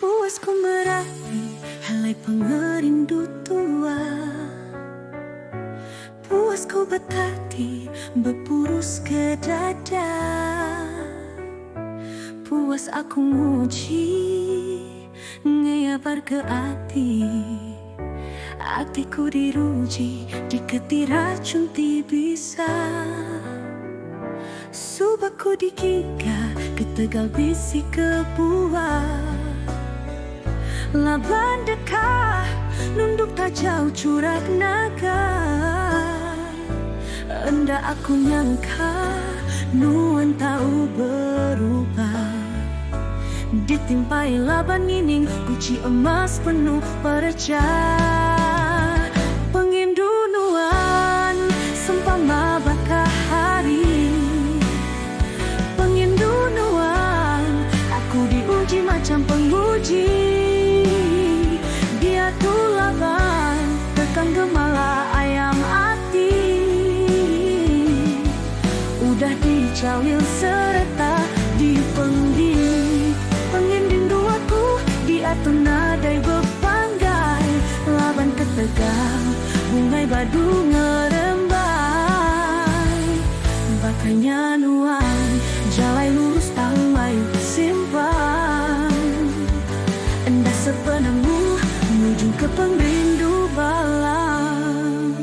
Puas ku meraih helai pengerindu tua, puas ku betati berpurus ke dada, puas aku nguji ngeyabar ke hatiku diruji diketi racun ti bisa. Subakku digiga ketegal bisi kebuah, laban dekah nunduk tak jauh curak naga. Enda aku nyangka nuan tahu berubah, ditimpai laban nining guci emas penuh percaya. Pengindu nuan sempama bakah hari, pengindu nuan aku diuji macam penguji. Dia tuh laban tekan gemala ayam hati, udah dicawil serta dipenggi. Pengindu aku diatur nadai bepanggai, laban ketegang bungai badu ngerembai. Bakanya nuan jalai lurus tahu mayu simpan, endah sepenuhmu menuju ke pengrindu balang.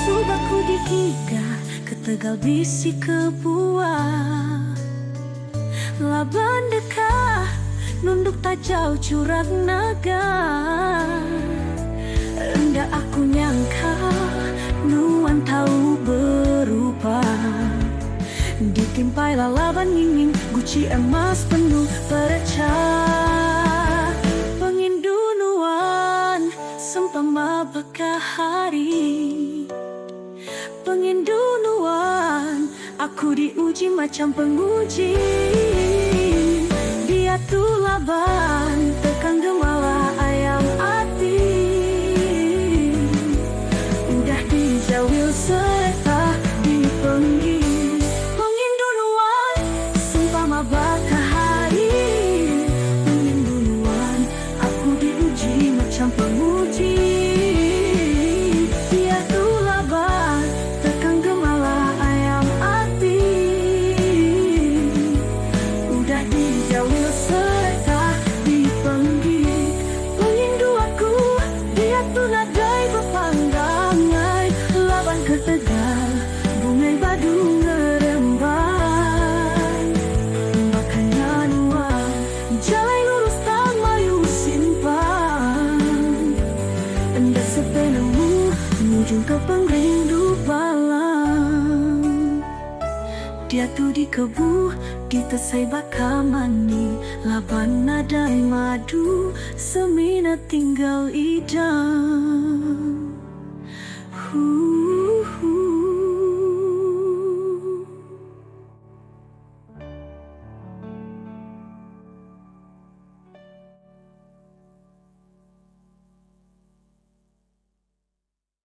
Subakku digiga ketegal bisi kebuah, laban dekah nunduk tak jauh curak naga. Enggak aku nyangka nuan tahu berubah, ditimpai laban nginging guci emas penuh percaya. Pengindu nuan sempama bekah hari, pengindu nuan aku diuji macam penguji. Dia tuh laban tekan gemala ayam hati, udah dijawil serta dipenggi. Pengindu nuan sempama bakah hari, pengindu nuan aku diuji macam penguji. Dia tuh laban tekan gemala ayam hati, udah dijawil serta dipenggi. Pengindu aku dia tuh nadai bepanggangai, laban ketegal bungai badu ngerembai. Makanya nuan jalai lurus tak mayu simpan, endah sepenuhmu menuju ke pengrindu balang. Dia tuh di kebu ditesai bakal mani, laban nadai madu semina tinggal idam.